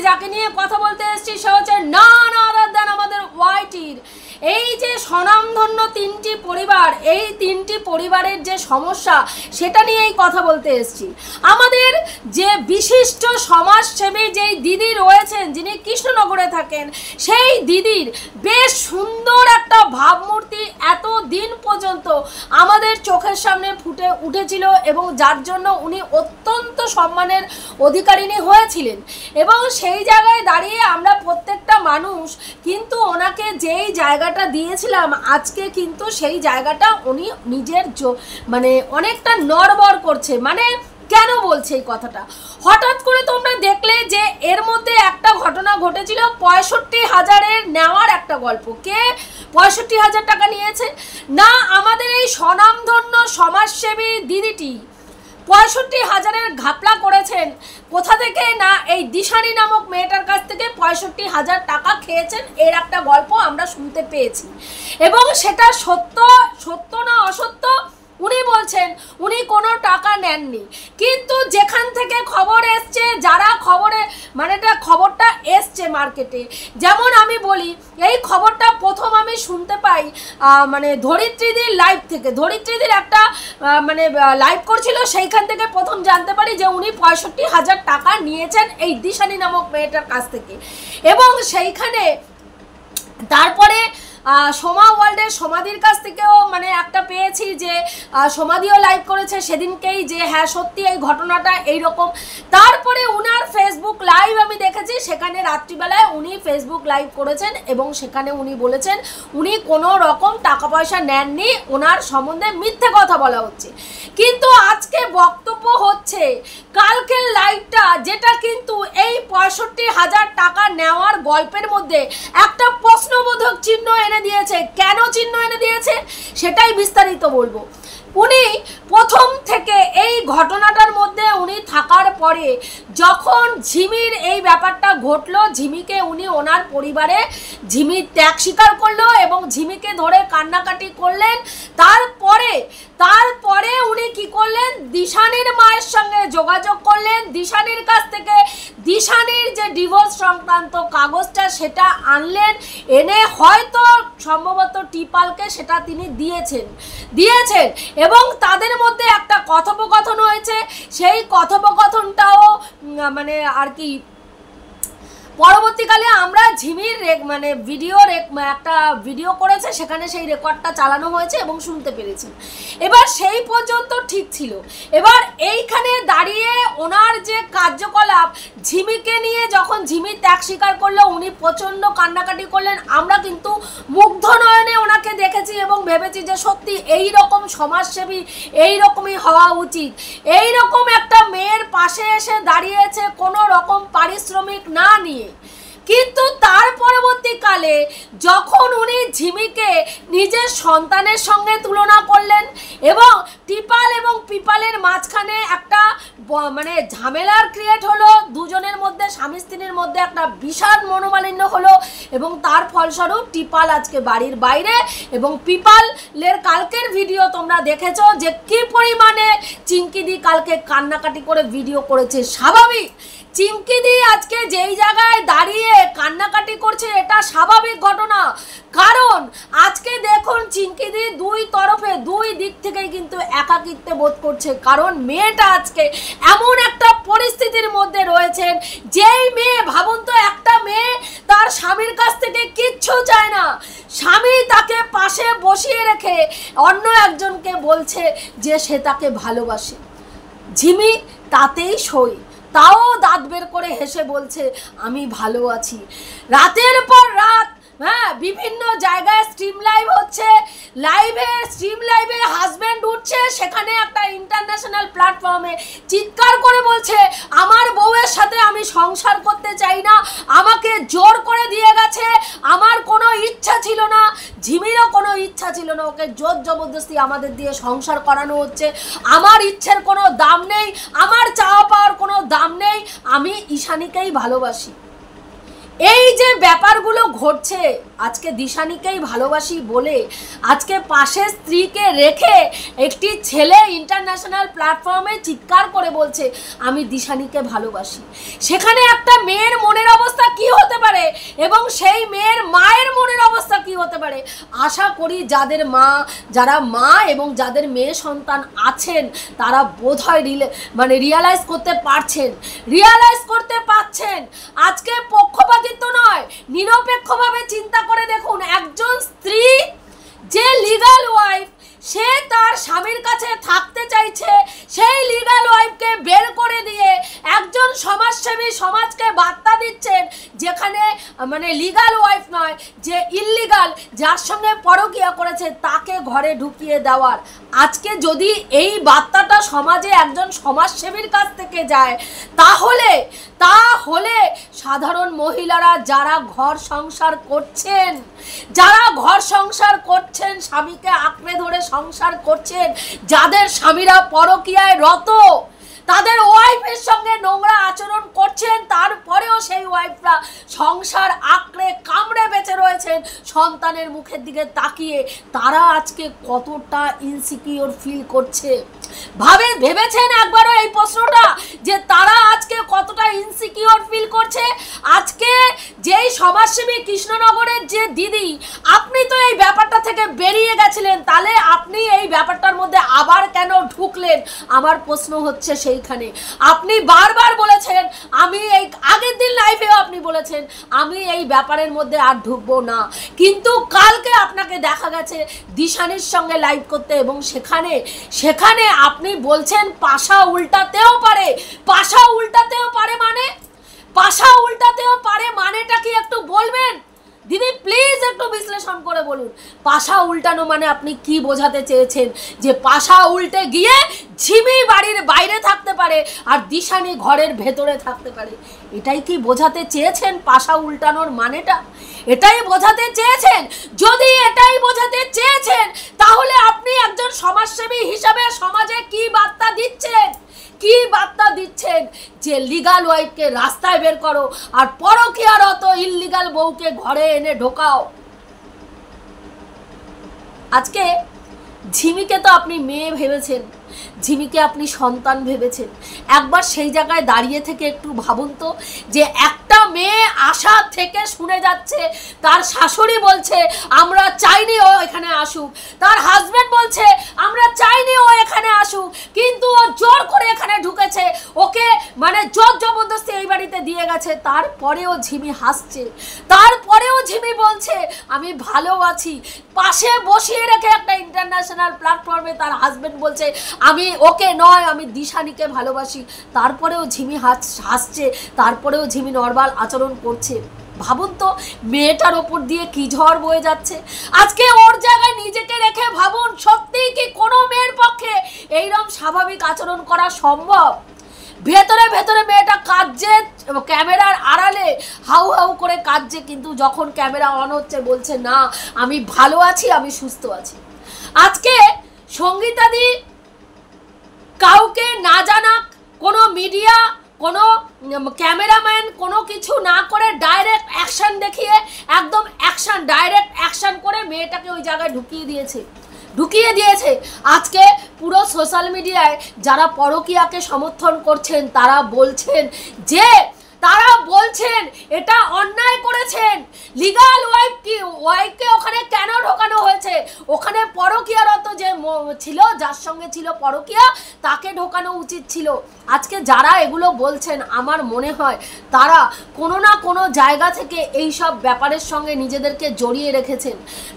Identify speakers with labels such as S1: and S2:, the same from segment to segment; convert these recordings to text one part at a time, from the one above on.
S1: যাকে নিয়ে কথা বলতে এসেছি সে হচ্ছে none other than আমাদের ওয়াইটির এই যে স্বনামধন্য তিনটি পরিবার, এই তিনটি পরিবারের যে সমস্যা সেটা নিয়েই কথা বলতে এসেছি। আমাদের যে বিশিষ্ট সমাজসেবী যেই দিদি রয়েছেন যিনি কৃষ্ণনগরে থাকেন, সেই দিদির বেশ সুন্দর একটা ভাবমূর্তি এত দিন পর্যন্ত আমাদের চোখের সামনে ফুটে উঠেছিল এবং যার জন্য উনি অত্যন্ত সম্মানের অধিকারিণী হয়েছিলেন। এবং সেই জায়গায় দাঁড়িয়ে আমরা প্রত্যেকটা মানুষ কিন্তু ওনাকে যেই জায়গাটা দিয়েছিলাম, আজকে কিন্তু সেই জায়গাটা উনি নিজের মানে অনেকটা নড়বড় করছে। মানে কেন বলছে এই কথাটা? হঠাৎ করে তোমরা দেখলে যে এর মধ্যে একটা ঘটনা ঘটেছিল, 65,000-এর নেওয়ার একটা গল্প। কে 65,000 টাকা নিয়েছে? না, আমাদের এই স্বনামধন্য সমাজসেবী দিদিটি 65,000-এর ঘাপলা করেছেন। কোথা থেকে? না, এই দিশানি নামক মেয়েটার কাছ থেকে 65,000 টাকা খেয়েছেন, এর একটা গল্প আমরা শুনতে পেয়েছি। এবং সেটা সত্য না অসত্য উনি বলছেন উনি কোনো টাকা নেননি। কিন্তু যেখান থেকে খবর এসছে, যারা খবরে মানে খবরটা এসছে মার্কেটে, যেমন আমি বলি এই খবরটা প্রথম আমি শুনতে পাই মানে ধরিত্রীদির লাইভ থেকে। ধরিত্রীদির একটা মানে লাইভ করছিল, সেইখান থেকে প্রথম জানতে পারি যে উনি 65,000 টাকা নিয়েছেন এই দিশানি নামক মেয়েটার কাছ থেকে। এবং সেইখানে তারপরে সোমা ওয়ার্ল্ডের সমাধির কাছ থেকেও মানে একটা পেয়েছি যে সমাধিও লাইভ করেছে সেদিনকেই, যে হ্যাঁ সত্যি এই ঘটনাটা এইরকম। তারপরে উনার ফেসবুক লাইভ আমি দেখেছি, সেখানে রাত্রিবেলায় উনি ফেসবুক লাইভ করেছেন এবং সেখানে উনি বলেছেন উনি কোনো রকম টাকা পয়সা নেননি, ওনার সম্বন্ধে মিথ্যে কথা বলা হচ্ছে। কিন্তু আজকে বক্তব্য হচ্ছে কালকের লাইভটা, যেটা কিন্তু এই 65,000 টাকা নেওয়ার গল্পের মধ্যে একটা প্রশ্নবোধক চিহ্ন এনে দিয়েছে। কেন চিহ্ন এনে দিয়েছে সেটাই বিস্তারিত বলবো। উনি প্রথম থেকে এই ঘটনাটার মধ্যে উনি থাকার পরে যখন ঝিমির এই ব্যাপারটা ঘটলো, ঝিমিকে উনি ওনার পরিবারে ঝিমির ত্যাগ স্বীকার করলো এবং ঝিমিকে ধরে কান্নাকাটি করলেন। তারপরে উনি কি করলেন? দিশানির মায়ের সঙ্গে যোগাযোগ করলেন, দিশানির কাছ থেকে দিশানির যে ডিভোর্স সংক্রান্ত কাগজটা সেটা আনলেন, এনে হয়তো সম্ভবত টিপালকে সেটা তিনি দিয়েছেন এবং তাদের মধ্যে একটা কথোপকথন হয়েছে। সেই কথোপকথনটাও মানে আর কি পরবর্তীকালে আমরা ঝিমির মানে একটা ভিডিও করেছে, সেখানে সেই রেকর্ডটা চালানো হয়েছে এবং শুনতে পেরেছি। এবার সেই পর্যন্ত ঠিক ছিল। এবার এইখানে দাঁড়িয়ে ওনার যে কার্যকলাপ, ঝিমিকে নিয়ে যখন ঝিমি ত্যাগ স্বীকার করলো উনি প্রচণ্ড কান্নাকাটি করলেন। আমরা কিন্তু মুগ্ধ নয়নে ওনাকে দেখেছি এবং ভেবেছি যে সত্যি এই রকম সমাজসেবী এই রকমই হওয়া উচিত। এই রকম একটা মেয়ের পাশে এসে দাঁড়িয়েছে কোনো রকম পারিশ্রমিক না নিয়ে। কিন্তু তার পরবর্তীকালে যখন উনি ঝিমিকে নিজের সন্তানের সঙ্গে তুলনা করলেন এবং টিপাল এবং পিপালের মাঝখানে একটা মানে ঝামেলার ক্রিয়েট হলো, দুজনের মধ্যে স্বামী স্ত্রীর মধ্যে একটা বিশাল মনোমালিন্য হলো এবং তার ফলস্বরূপ টিপাল আজকে বাড়ির বাইরে। এবং পিপালের কালকের ভিডিও তোমরা দেখেছো যে কি পরিমাণে চিঙ্কিদি কালকে কান্নাকাটি করে ভিডিও করেছে। স্বাভাবিক, চিঙ্কিদি আজকে যেই জায়গায় দাঁড়িয়ে কান্নাকাটি করছে এটা স্বাভাবিক ঘটনা। কারণ আজকে দেখুন চিঙ্কিদি দুই তরফে দুই দিক থেকেই কিন্তু একাকিত্বে বোধ করছে। কারণ মেয়েটা আজকে এমন একটা পরিস্থিতির মধ্যে রয়েছেন, যেই মেয়ে, ভাবুন তো, একটা মেয়ে তার স্বামীর কাছ থেকে কিচ্ছু চায় না, স্বামী তাকে পাশে বসিয়ে রেখে অন্য একজনকে বলছে যে সে তাকে ভালোবাসে। ঝিমি তাতেই সই, তাও দাঁত বের করে হেসে বলছে আমি ভালো আছি। রাতের পর রাত বিভিন্ন জায়গায় স্ট্রিম লাইভ হচ্ছে, স্ট্রিম লাইভে হাজব্যান্ড উঠছে, সেখানে একটা ইন্টারন্যাশনাল প্ল্যাটফর্মে চিৎকার করে বলছে আমার বউয়ের সাথে আমি সংসার করতে চাই না, আমাকে জোর করে দিয়ে গেছে, আমার কোনো ইচ্ছা ছিল না, ঝিমিরও কোনো ইচ্ছা ছিল না, ওকে জোর জবরদস্তি আমাদের দিয়ে সংসার করানো হচ্ছে, আমার ইচ্ছের কোনো দাম নেই, আমার চাওয়া পাওয়ার কোনো দাম নেই, আমি ঈশানীকেই ভালোবাসি। এই যে ব্যাপারগুলো ঘটছে, আজকে দিশানিকেই ভালোবাসি বলে আজকে পাশে স্ত্রীকে রেখে একটি ছেলে ইন্টারন্যাশনাল প্ল্যাটফর্মে চিৎকার করে বলছে আমি দিশানিকে ভালোবাসি। সেখানে একটা মেয়ের মনের অবস্থা কি হতে পারে এবং সেই মেয়ের মায়ের মনের অবস্থা কি হতে পারে, আশা করি যারা মা এবং যাদের মেয়ে সন্তান আছেন তারা বোধহয় রিয়ালাইজ করতে পারছেন। আজকে পক্ষপাতিত্ব নয়, নিরপেক্ষভাবে চিন্তা করে দেখুন, একজন স্ত্রী যে লিগ্যাল ওয়াইফ, সে তার স্বামীর কাছে থাকতে চাইছে, সেই লিগ্যাল ওয়াইফকে বের করে দিয়ে একজন সমাজসেবী সমাজকে বার্তা দিচ্ছেন, যেখানে লিগ্যাল ওয়াইফ নয়, যে ইললিগাল, যার সঙ্গে পরকীয়া করেছে তাকে ঘরে ঢুকিয়ে দেওয়ার। আজকে যদি এই বার্তাটা সমাজে একজন সমাজসেবীর কাছ থেকে যায়, তাহলে সাধারণ মহিলারা যারা ঘর সংসার করছেন, স্বামীকে আঁকড়ে ধরে সংসার করছেন, যাদের স্বামীরা পরকীয়ায় রত, তাদের ওয়াইফের সঙ্গে নোংরা আচরণ করছেন, তারপরেও সেই ওয়াইফরা সংসার আঁকড়ে কামড়ে বেঁচে রয়েছেন সন্তানের মুখের দিকে তাকিয়ে, তারা আজকে কতটা ইনসিকিউর ফিল করছে। ভেবেছেন একবারও এই প্রশ্নটা, যে তারা আজকে কতটা ইনসিকিউর ফিল করছে? আজকে যেই সমাজসেবী কৃষ্ণনগরের যে দিদি, আপনি তো এই ব্যাপারটা থেকে বেরিয়ে গেছিলেন, তাহলে আপনি এই ব্যাপারটার মধ্যে আবার কেন ঢুকলেন? আমার প্রশ্ন হচ্ছে সেইখানে। আপনি বারবার বলেছেন, আমি এই আগের দিন লাইভেও আপনি বলেছেন আমি এই ব্যাপারের মধ্যে আর ঢুকবো না, কিন্তু কালকে আপনাকে দেখা গেছে দিশানির সঙ্গে লাইভ করতে, এবং সেখানে আপনি বলছেন পাশা উল্টাতেও পারে মানেটা কি একটু বলবেন দিদি? প্লিজ একটু বিশ্লেষণ করে বলুন, পাশা উল্টানো মানে আপনি কি বোঝাতে চেয়েছেন? যে পাশা উল্টে গিয়ে ঝিমি বাড়ির বাইরে থাকতে পারে আর দিশানি ঘরের ভেতরে থাকতে পারে, এটাই কি বোঝাতে চেয়েছেন? পাশা উল্টানোর মানেটা এটাই বোঝাতে চেয়েছেন? যদি এটাই বোঝাতে চেয়েছেন, তাহলে আপনি একজন সমাজসেবী হিসাবে সমাজে কি বার্তা দিচ্ছেন? যে লিগ্যাল ওয়াইফকে রাস্তায় বের করো আর পরকীয়ারত ইললিগ্যাল বউকে ঘরে এনে ঢোকাও। আজকে ঝিমিকে তো আপনি মেয়ে ভেবেছেন, ঝিমিকে আপনি সন্তান ভেবেছেন। একবার সেই জায়গায় দাঁড়িয়ে থেকে একটু ভাবুন তো, যে একটা মেয়ে আশা থেকে শুনে যাচ্ছে তার শাশুড়ি বলছে আমরা চাইনি ও এখানে আসুক, তার হাজবেন্ড বলছে আমরা চাইনি ও এখানে আসুক, কিন্তু ও জোর করে এখানে ঢুকেছে, ওকে জোর জবরদস্তি এই বাড়িতে দিয়ে গেছে। তারপরেও ঝিমি হাসছে, তারপরেও ঝিমি বলছে আমি ভালো আছি। পাশে বসিয়ে রেখে একটা ইন্টারন্যাশনাল প্ল্যাটফর্মে তার হাজবেন্ড বলছে আমি ওকে নয়, আমি দিশানিকে ভালোবাসি। তারপরেও ঝিমি হাসছে, তারপরেও ঝিমি নর্মাল আচরণ করছে। ভাবুন তো মেয়েটার ওপর দিয়ে কি ঝড় বয়ে যাচ্ছে। আজকে ওর জায়গায় নিজেকে রেখে ভাবুন, সত্যিই কি কোনো মেয়ের পক্ষে এইরকম স্বাভাবিক আচরণ করা সম্ভব? ভেতরে মেয়েটা কাঁদছে, ক্যামেরার আড়ালে হাউ করে কাঁদছে, কিন্তু যখন ক্যামেরা অন হচ্ছে বলছে না আমি ভালো আছি, আমি সুস্থ আছি। আজকে সঙ্গীতাদি কাউকে না জানাক, কোনো মিডিয়া, কোনো ক্যামেরাম্যান কোনো কিছু না করে ডাইরেক্ট অ্যাকশন দেখিয়ে, একদম ডাইরেক্ট অ্যাকশন করে মেয়েটাকে ওই জায়গায় ঢুকিয়ে দিয়েছে। আজকে পুরো সোশ্যাল মিডিয়ায় যারা পরকীয়াকে সমর্থন করছেন তারা বলছেন এটা অন্যায় করেছেন। লিগ্যাল ওয়াইফকে ওখানে কেন ঢোকানো হয়েছে? ওখানে পরকীয়ারত যে ছিল, যার সঙ্গে ছিল পরকীয়া, তাকে ঢোকানো উচিত ছিল। আজকে যারা এগুলো বলছেন, আমার মনে হয় তারা কোনো না কোনো জায়গা থেকে এই সব ব্যাপারের সঙ্গে নিজেদেরকে জড়িয়ে রেখেছেন।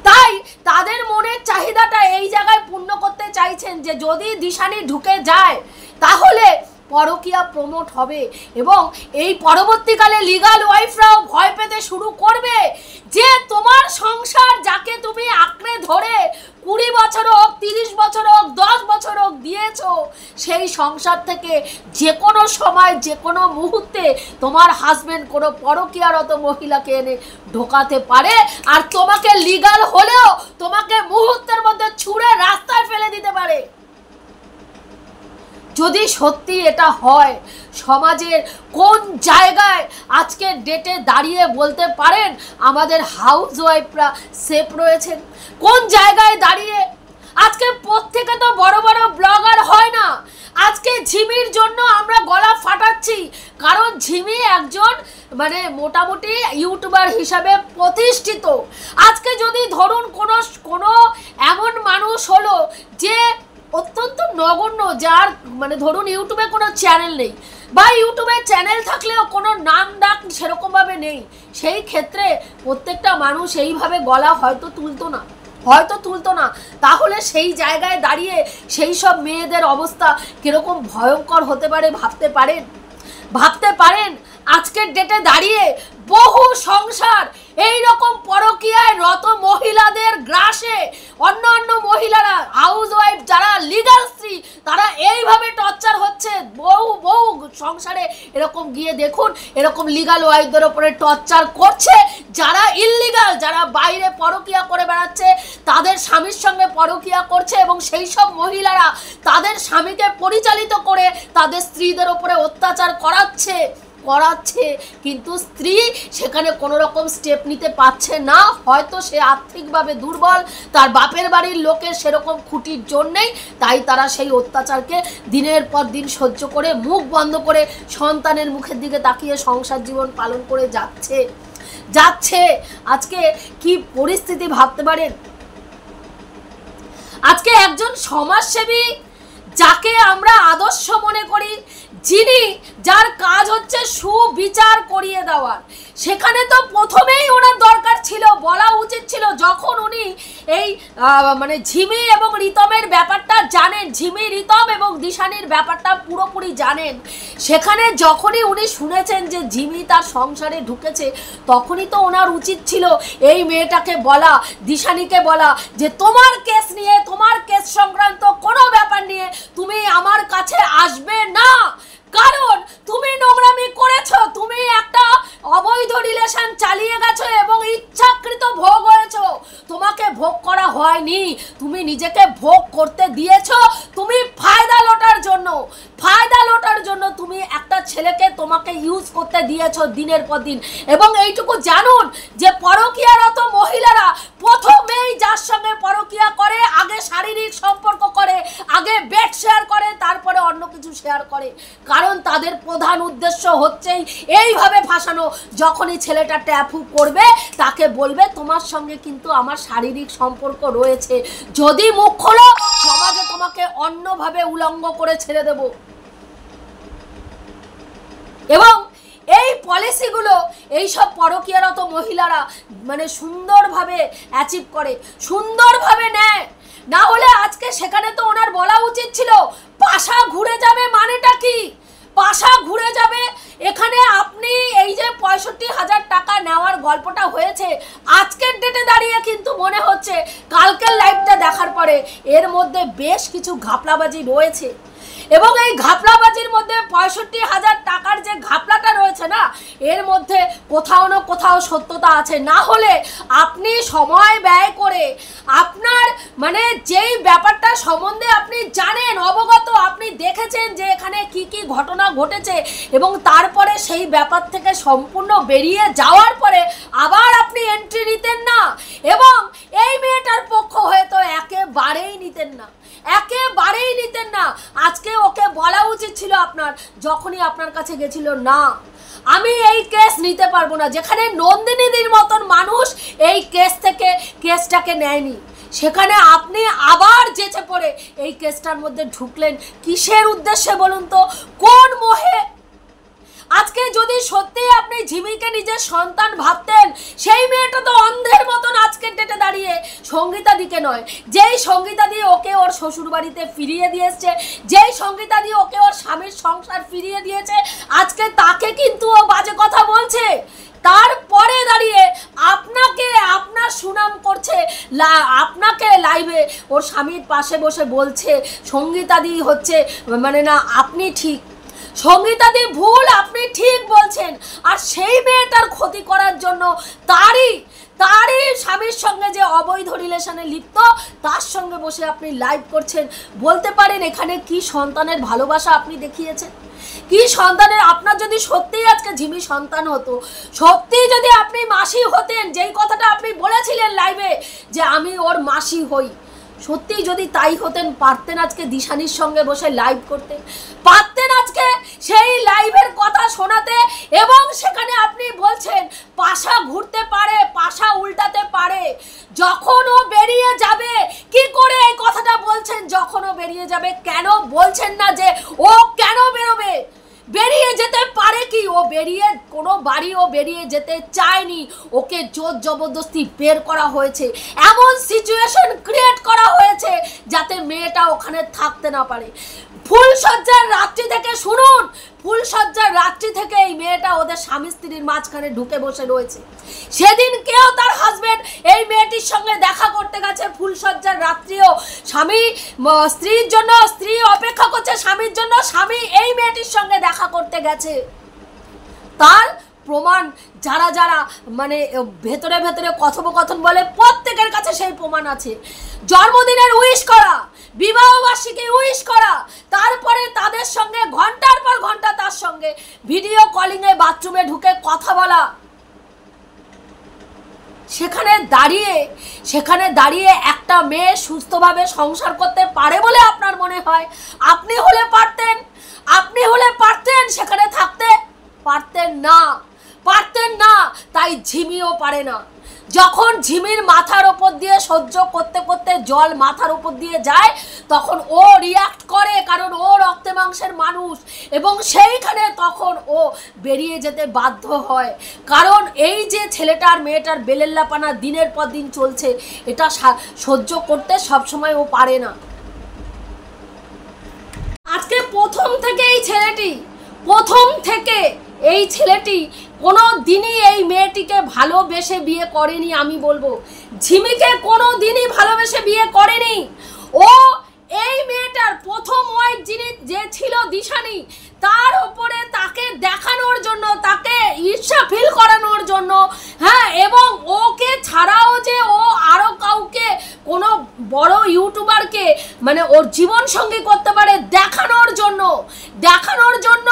S1: তাই তাদের মনের চাহিদাটা এই জায়গায় পূর্ণ করতে চাইছেন যে যদি দিশানি ঢুকে যায় তাহলে পরকীয়া প্রমোট হবে, এবং এই পরবর্তীকালে লিগ্যাল ওয়াইফরাও ভয় পেতে শুরু করবে যে তোমার সংসার যাকে তুমি আঁকড়ে ধরে 20 বছর হোক, 30 বছর হোক, 10 বছর হোক দিয়েছো, সেই সংসার থেকে যে কোনো সময় যে কোনো মুহূর্তে তোমার হাজবেন্ড কোনো পরকীয়ারত মহিলাকে এনে ঢোকাতে পারে, আর তোমাকে লিগ্যাল হলেও তোমাকে মুহূর্তের মধ্যে ছুঁড়ে রাস্তায় ফেলে দিতে পারে। যদি সত্যি এটা হয়, সমাজের কোন জায়গায় আজকের ডেটে দাঁড়িয়ে বলতে পারেন আমাদের হাউস ওয়াইফরা সেফ রয়েছেন? কোন জায়গায় দাঁড়িয়ে? আজকে প্রত্যেকে তো বড় বড় ব্লগার হয় না। আজকে ঝিমির জন্য আমরা গলা ফাটাচ্ছি, কারণ ঝিমি একজন মানে মোটামুটি ইউটিউবার হিসাবে প্রতিষ্ঠিত। আজকে যদি ধরুন কোনো এমন মানুষ হলো যে অত্যন্ত নগণ্য, যার মানে ধরুন ইউটিউবে কোনো চ্যানেল নেই, বা ইউটিউবে চ্যানেল থাকলেও কোনো নাম ডাক সেরকমভাবে নেই, সেই ক্ষেত্রে প্রত্যেকটা মানুষ এইভাবে গলা হয়তো তুলতো না। তাহলে সেই জায়গায় দাঁড়িয়ে সেই সব মেয়েদের অবস্থা কিরকম ভয়ঙ্কর হতে পারে ভাবতে পারেন? আজকের ডেটে দাঁড়িয়ে বহু সংসার এই রকম পরকীয়ায় রত মহিলাদের গ্রাসে অন্য মহিলারা, হাউস ওয়াইফ যারা লিগ্যাল স্ত্রী, তারা এইভাবে টর্চার হচ্ছে। বহু সংসারে এরকম গিয়ে দেখুন, এরকম লিগ্যাল ওয়াইফদের ওপরে টর্চার করছে যারা ইললিগাল, যারা বাইরে পরকীয়া করে বেড়াচ্ছে, তাদের স্বামীর সঙ্গে পরকীয়া করছে, এবং সেই সব মহিলারা তাদের স্বামীকে পরিচালিত করে তাদের স্ত্রীদের ওপরে অত্যাচার করাচ্ছে, কিন্তু স্ত্রী সেখানে কোনো রকম স্টেপ নিতে পারছে না। হয়তো সে আর্থিকভাবে দুর্বল, তার বাপের বাড়ির লোকের সেরকম খুঁটির জন্যেই, তাই তারা সেই অত্যাচারকে দিনের পর দিন সহ্য করে মুখ বন্ধ করে সন্তানের মুখের দিকে তাকিয়ে সংসার জীবন পালন করে যাচ্ছে। আজকে কি পরিস্থিতি ভাবতে পারেন? আজকে একজন সমাজসেবী যাকে আমরা আদর্শ মনে করি, যার কাজ হচ্ছে সুবিচার করিয়ে দেওয়ার, সেখানে তো প্রথমেই ওনার দরকার ছিল, বলা উচিত ছিল, যখন উনি এই মানে ঝিমি এবং রিতমের ব্যাপারটা জানেন, ঝিমি, রিতম এবং দিশানির ব্যাপারটা পুরোপুরি জানেন, সেখানে যখনই উনি শুনেছেন যে ঝিমি তার সংসারে ঢুকেছে, তখনই তো ওনার উচিত ছিল এই মেয়েটাকে বলা, দিশানিকে বলা যে তোমার কেস নিয়ে, তোমার কেস সংক্রান্ত কোনো ব্যাপার নিয়ে তুমি আমার কাছে আসবে না, কারণ তুমি নোংরামি করেছো, তুমি একটা অবৈধ রিলেশন চালিয়ে গেছো এবং ইচ্ছাকৃত ভোগ হয়েছো। তোমাকে ভোগ করা হয়নি, তুমি নিজেকে ভোগ করতে দিয়েছো। তুমি ফায়দা লোটার জন্য তুমি একটা ছেলেকে তোমাকে ইউজ করতে দিয়েছো দিনের পর দিন। এবং এইটুকু জানুন যে পরকীয়ারত মহিলারা প্রথমেই যার সঙ্গে পরকীয়া করে, আগে শারীরিক সম্পর্ক করে, আগে বেড শেয়ার করে, তারপরে অন্য কিছু শেয়ার করে, কারণ তাদের প্রধান উদ্দেশ্য হচ্ছেই এইভাবে ফাঁসানো। যখনই ছেলেটা ট্যাপু করবে, তাকে বলবে তোমার সঙ্গে কিন্তু আমার শারীরিক সম্পর্ক রয়েছে, যদি মুখ খোলো সমাজে তোমাকে অন্যভাবে উলঙ্গ করে ছেড়ে দেব। এবং এই পলিসিগুলো এইসব পরকীয়ারত মহিলারা মানে সুন্দরভাবে অ্যাচিভ করে, সুন্দরভাবে নেয়। না হলে আজকে সেখানে তো ওনার বলা উচিত ছিল পাশা ঘুরে যাবে। মানেটা কি? পাশা ঘুরে যাবে। এখানে আপনি এই যে 65,000 টাকা নেওয়ার গল্পটা হয়েছে, আজকের ডেটে দাঁড়িয়ে কিন্তু মনে হচ্ছে কালকের লাইভটা দেখার পরে এর মধ্যে বেশ কিছু ঘাপলাবাজি রয়েছে। এবং এই ঘাপলাবাজির মধ্যে 65,000 টাকার যে ঘাপলাটা রয়েছে না, এর মধ্যে কোথাও না কোথাও সত্যতা আছে। না হলে আপনি সময় ব্যয় করে আপনার মানে যেই ব্যাপারটা সম্বন্ধে আপনি জানেন, অবগত, আপনি দেখেছেন যে এখানে কি কি ঘটনা ঘটেছে, এবং তারপরে সেই ব্যাপার থেকে সম্পূর্ণ বেরিয়ে যাওয়ার পরে আবার আপনি এন্ট্রি নিতেন না, এবং এই মেয়েটার পক্ষ হয়তো একেবারেই নিতেন না। আজকে ওকে বলা উচিত ছিল আপনার, যখনই আপনার কাছে গেছিল, না আমি এই কেস নিতে পারবো না। যেখানে নন্দিনীদের মতন মানুষ এই কেসটাকে নেয়নি, সেখানে আপনি আবার যেচে পড়ে এই কেসটার মধ্যে ঢুকলেন কিসের উদ্দেশ্যে বলুন তো? কোন মোহে? আজকে যদি সত্যি আপনি ঝিমিকে নিজের সন্তান ভাবতেন, সেই মেয়েটা তো অন্ধের মতন আজকের ডেটে দাঁড়িয়ে সঙ্গীতা দিকে নয়, যেই সঙ্গীতা দিয়ে ওকে ওর শ্বশুর বাড়িতে ফিরিয়ে দিয়েছে, যেই সঙ্গীতা দিয়ে ওকে ওর স্বামীর সংসার ফিরিয়ে দিয়েছে, আজকে তাকে কিন্তু ও বাজে কথা বলছে। তারপরে দাঁড়িয়ে আপনাকে, আপনার সুনাম করছে, আপনাকে লাইভে ওর স্বামীর পাশে বসে বলছে সঙ্গীতাদি হচ্ছে মানে না, আপনি ঠিক, সঙ্গীতাদি ভুল, আপনি ঠিক বলছেন। আর সেই মেয়েটার ক্ষতি করার জন্য তারই স্বামীর সঙ্গে যে অবৈধ রিলেশনে লিপ্ত, তার সঙ্গে বসে আপনি লাইভ করছেন। বলতে পারেন এখানে কি সন্তানের ভালোবাসা আপনি দেখিয়েছেন? কি সন্তানের? আপনার যদি সত্যিই আজকে ঝিমি সন্তান হতো, সত্যিই যদি আপনি মাসি হতেন, যেই কথাটা আপনি বলেছিলেন লাইভে যে আমি ওর মাসি হই, সত্যিই যদি তাই হতেন, পারতেন আজকে দিশানির সঙ্গে বসে লাইভ করতে, পারতেন আজকে সেই লাইভের কথা শোনাতে। এবং সেখানে আপনি বলছেন পাশা ঘুরতে পারে, পাশা উল্টাতে পারে। যখন ও বেরিয়ে যাবে, কি করে এই কথাটা বলছেন? যখন ও বেরিয়ে যাবে, কেন বলছেন না যে ও কেন বেরোবে? বেরিয়ে যেতে পারে কি? ও বেরিয়ে কোনো বাড়ি ও বেরিয়ে যেতে চায়নি, ওকে জোর জবরদস্তি বের করা হয়েছে, এমন সিচুয়েশন ক্রিয়েট করা হয়েছে যাতে মেয়েটা ওখানে থাকতে না পারে। ফুলসজ্জার রাত্রি থেকে শুনুন, ফুলসজ্জার রাত্রি থেকে এই মেয়েটা ওদের স্বামী স্ত্রীর মাঝখানে ঢুকে বসে রয়েছে। সেদিন কেউ তার হাজবেন্ড এই মেয়েটির সঙ্গে দেখা করতে গেছে, ফুলসজ্জার রাত্রিও স্বামী স্ত্রীর জন্য, স্ত্রী অপেক্ষা করছে স্বামীর জন্য, স্বামী এই মেয়েটির সঙ্গে দেখা করতে গেছে। তার প্রমাণ যারা যারা মানে ভেতরে ভেতরে কথোপকথন বলে, প্রত্যেকের কাছে সেই প্রমাণ আছে। জন্মদিনের উইশ করা, বিবাহ বার্ষিকী উইশ করা, তারপরে তাদের সঙ্গে ঘন্টার পর ঘন্টা তার সঙ্গে ভিডিও কলিংয়ে বাথরুমে ঢুকে কথা বলা। সেখানে দাঁড়িয়ে একটা মেয়ে সুস্থভাবে সংসার করতে পারে বলে আপনার মনে হয়? আপনি হলে পারতেন সেখানে থাকতে? পারতেন না। তাই ঝিমিও পারে না। যখন ঝিমির মাথার ওপর দিয়ে সহ্য করতে করতে জল মাথার উপর দিয়ে যায়, তখন ও রিয়াক্ট করে, কারণ ও রক্তে মাংসের মানুষ, এবং সেইখানে তখন ও বেরিয়ে যেতে বাধ্য হয়। কারণ এই যে ছেলেটার মেয়েটার বেলেল্লাপানা দিনের পর দিন চলছে, এটা সহ্য করতে সবসময় ও পারে না। আজকে প্রথম থেকে এই ছেলেটি কোনো দিনই এই মেয়েটিকে ভালোবেসে বিয়ে করেনি। আমি বলবো ঝিমিকে কোনো দিনই ভালোবেসে বিয়ে করেনি। ও এই মেয়েটার প্রথম ওয়াইফ যে ছিল দিশানি, তার উপরে তাকে দেখানোর জন্য, তাকে ঈর্ষা ফিল করানোর জন্য, হ্যাঁ, এবং ওকে ছাড়াও যে ও আরও কাউকে কোনো বড় ইউটিউবারকে মানে ওর জীবন সঙ্গী করতে পারে দেখানোর জন্য,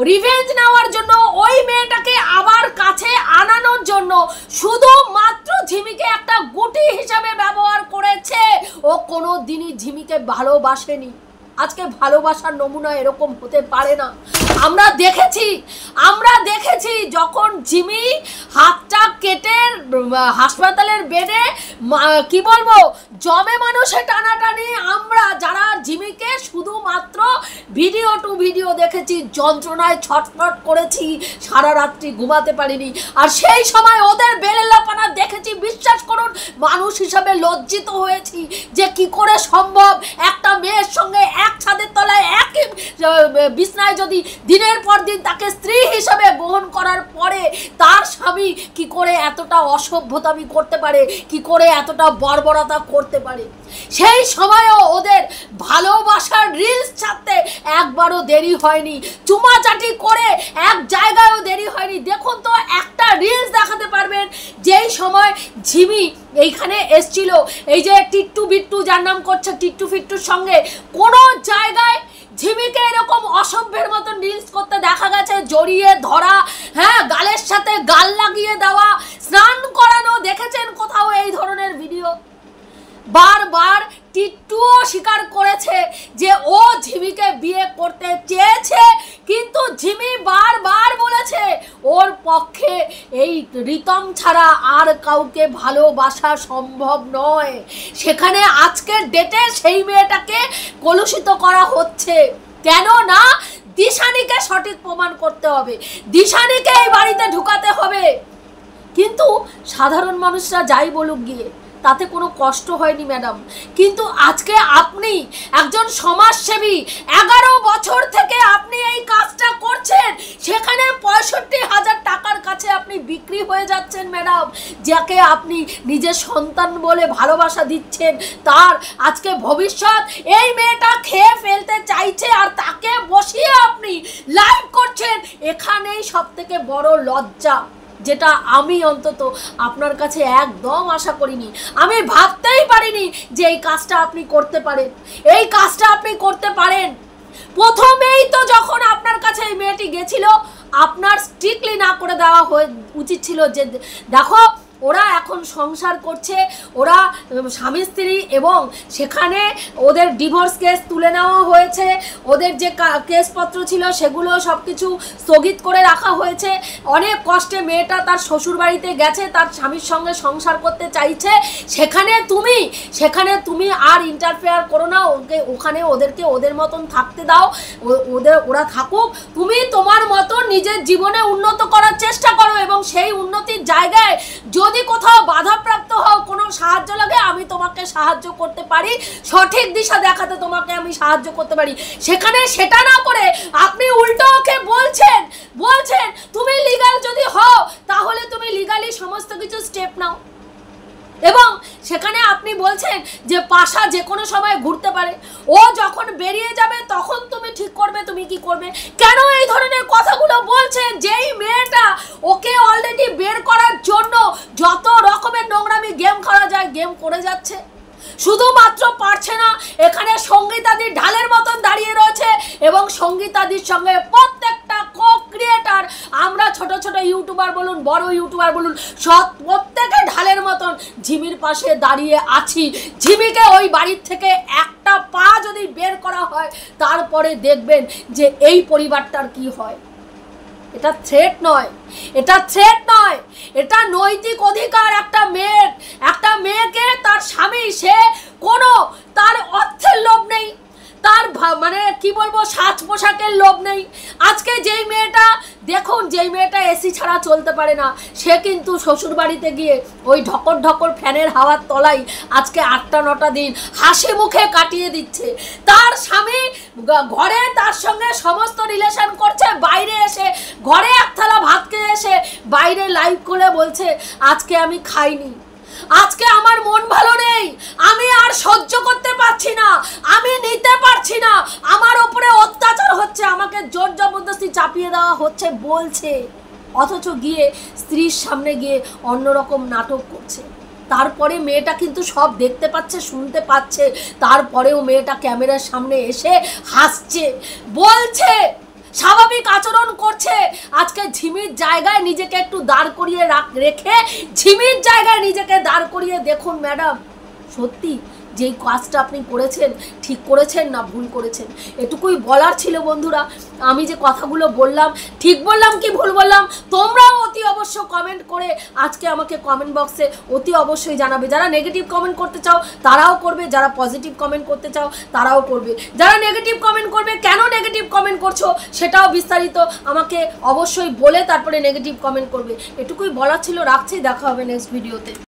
S1: রিভেঞ্জ নেওয়ার জন্য, ওই মেয়েটাকে আবার কাছে আনানোর জন্য শুধুমাত্র ঝিমিকে একটা গুটি হিসাবে ব্যবহার করেছে। ও কোনো দিনই ঝিমিকে ভালোবাসেনি। আজকে ভালোবাসার নমুনা এরকম হতে পারে না। আমরা দেখেছি যখন ঝিমি হাতটা কেটে হাসপাতালের বেডে কি বলবো জমে মানুষে টানাটানি, আমরা যারা ঝিমিকে শুধুমাত্র ভিডিও টু ভিডিও দেখেছি, যন্ত্রণায় ছটফট করেছি, সারা রাত্রি ঘুমাতে পারিনি। আর সেই সময় ওদের বেলেল্লাপানা দেখেছি, বিশ্বাস করুন মানুষ হিসাবে লজ্জিত হয়েছি যে কি করে সম্ভব একটা মেয়ের সঙ্গে এক ছাদের তলায় একই বিছনায় যদি দিনের পর দিন তাকে স্ত্রী হিসাবে গ্রহণ করার পরে তার স্বামী কি করে এতটা অসভ্যতামি করতে পারে, কি করে এতটা বর্বরতা করতে পারে। সেই সময়ও ওদের ভালোবাসার রিলস ছাড়তে একবারও দেরি হয়নি, চুমাচাটি করে এক জায়গায়ও দেরি হয়নি। দেখুন তো একটা রিলস দেখাতে পারবেন যেই সময় ঝিমি এইখানে এসছিল, এই যে টিট্টু বিট্টু যার নাম করছে টিট্টু ফিট্টুর সঙ্গে, কোনো জায়গায় ঝিমিকে এরকম অসভ্যের মতন রিলস করতে দেখা গেছে? জড়িয়ে ধরা, হ্যাঁ, গালের সাথে গাল লাগিয়ে দেওয়া, স্নান করানো, দেখেছেন কোথাও এই ধরনের ভিডিও? বারবার টিট্টুও স্বীকার করেছে যে ও ঝিমিকে বিয়ে করতে চেয়েছে, কিন্তু ঝিমি বারবার বলেছে ওর পক্ষে এই রিতম ছাড়া আর কাউকে ভালোবাসা সম্ভব নয়। সেখানে আজকের ডেটে সেই মেয়েটাকে কলুষিত করা হচ্ছে। কেন না? দিশানিকে সঠিক প্রমাণ করতে হবে, দিশানিকে এই বাড়িতে ঢুকাতে হবে। কিন্তু সাধারণ মানুষরা যাই বলুক গিয়ে তাতে কোনো কষ্ট হয়নি ম্যাডাম। কিন্তু আজকে আপনি একজন সমাজসেবী, 11 বছর থেকে আপনি এই কাজটা করছেন, সেখানে 65,000 টাকার কাছে আপনি বিক্রি হয়ে যাচ্ছেন ম্যাডাম। যাকে আপনি নিজের সন্তান বলে ভালোবাসা দিচ্ছেন, তার আজকে ভবিষ্যৎ এই মেয়েটা খেয়ে ফেলতে চাইছে, আর তাকে বসিয়ে আপনি লাইভ করছেন। এখানেই সব থেকে বড় লজ্জা। যেটা আমি অন্তত আপনার কাছে একদম আশা করিনি। আমি ভাবতেই পারিনি যে এই কাজটা আপনি করতে পারেন, এই কাজটা আপনি করতে পারেন। প্রথমেই তো যখন আপনার কাছে এই মেয়েটি গেছিল, আপনার স্ট্রিক্টলি না করে দেওয়া উচিত ছিল যে দেখো ওরা এখন সংসার করছে, ওরা স্বামী স্ত্রী, এবং সেখানে ওদের ডিভোর্স কেস তুলে নেওয়া হয়েছে, ওদের যে কেসপত্র ছিল সেগুলো সব কিছু স্থগিত করে রাখা হয়েছে। অনেক কষ্টে মেয়েটা তার শ্বশুর বাড়িতে গেছে, তার স্বামীর সঙ্গে সংসার করতে চাইছে। সেখানে তুমি আর ইন্টারফেয়ার করো না, ওখানে ওদেরকে ওদের মতন থাকতে দাও, ওরা থাকুক। তুমি তোমার মতো নিজের জীবনে উন্নত করার চেষ্টা করো, এবং সেই উন্নতির জায়গায় যদি কোথাও বাধাপ্রাপ্ত হও, কোনো সাহায্য লাগে, আমি তোমাকে সাহায্য করতে পারি, সঠিক দিশা দেখাতে তোমাকে আমি সাহায্য করতে পারি। সেখানে সেটা না করে আপনি উল্টো ওকে বলছেন তুমি লিগ্যাল যদি হও তাহলে তুমি লিগ্যালি সমস্ত কিছু স্টেপ নাও, এবং সেখানে আপনি বলছেন যে পাশা যে কোনো সময় ঘুরতে পারে, ও যখন বেরিয়ে যাবে তখন তুমি ঠিক করবে তুমি কি করবে। কেন এই ধরনের কথাগুলো বলছেন? যেই মেয়েটা ওকে অলরেডি বের করার জন্য যত রকমের নোংরামি গেম খেলা যায় গেম করে যাচ্ছে, শুধুমাত্র পারছে না, এখানে সঙ্গীতাদির ঢালের মতন দাঁড়িয়ে রয়েছে, এবং সঙ্গীতাদির সঙ্গে প্রত্যেকটা ক্রিয়েটার, আমরা ছোট ছোট ইউটিউবার বলুন, বড় ইউটিউবার বলুন, সব প্রত্যেকে ঢালের মতন ঝিমির পাশে দাঁড়িয়ে আছি। ঝিমিকে ওই বাড়ির থেকে একটা পা যদি বের করা হয় তারপরে দেখবেন যে এই পরিবারটার কি হয়। এটা থ্রেট নয়, এটা নৈতিক অধিকার একটা মেয়েকে তার স্বামী, সে কোনো তার অর্থের লোভ নেই, তার মানে কি বলবো সাজ পোশাকের লোভ নেই। আজকে যেই মেয়েটা দেখুন, যেই মেয়েটা এসি ছাড়া চলতে পারে না, সে কিন্তু শ্বশুর বাড়িতে গিয়ে ওই ঢকর ফ্যানের হাওয়ার তলায় আজকে 8-9টা দিন হাসি মুখে কাটিয়ে দিচ্ছে। তার স্বামী ঘরে তার সঙ্গে সমস্ত রিলেশন করছে, বাইরে এসে ঘরে এক থালা ভাত খেয়ে এসে বাইরে লাইভ করে বলছে আজকে আমি খাইনি, আজকে আমার মন ভালো নেই, আমি আর সহ্য করতে পারছি না, আমি নিতে পারছি না, আমার উপরে অত্যাচার হচ্ছে, আমাকে জোর জবরদস্তি চাপিয়ে দেওয়া হচ্ছে বলছে। অথচ গিয়ে স্ত্রীর সামনে গিয়ে অন্যরকম নাটক করছে। তারপরে মেয়েটা কিন্তু সব দেখতে পাচ্ছে, শুনতে পাচ্ছে, তারপরেও মেয়েটা ক্যামেরার সামনে এসে হাসছে, বলছে, স্বাভাবিক আচরণ করছে। আজকে ঝিমির জায়গায় নিজেকে একটু দাঁড় করিয়ে রেখে ঝিমির জায়গায় নিজেকে দাঁড় করিয়ে দেখুন ম্যাডাম, সত্যি যেই কাজটা আপনি করেছেন ঠিক করেছেন না ভুল করেছেন, এটুকুই বলার ছিল বন্ধুরা। আমি যে কথাগুলো বললাম ঠিক বললাম কি ভুল বললাম, তোমরাও অতি অবশ্য কমেন্ট করে আজকে আমাকে কমেন্ট বক্সে অতি অবশ্যই জানাবে। যারা নেগেটিভ কমেন্ট করতে চাও তারাও করবে, যারা পজিটিভ কমেন্ট করতে চাও তারাও করবে। যারা নেগেটিভ কমেন্ট করবে, কেন নেগেটিভ কমেন্ট করছো সেটাও বিস্তারিত আমাকে অবশ্যই বলে তারপরে নেগেটিভ কমেন্ট করবে। এটুকুই বলার ছিল, রাখছি, দেখা হবে নেক্সট ভিডিওতে।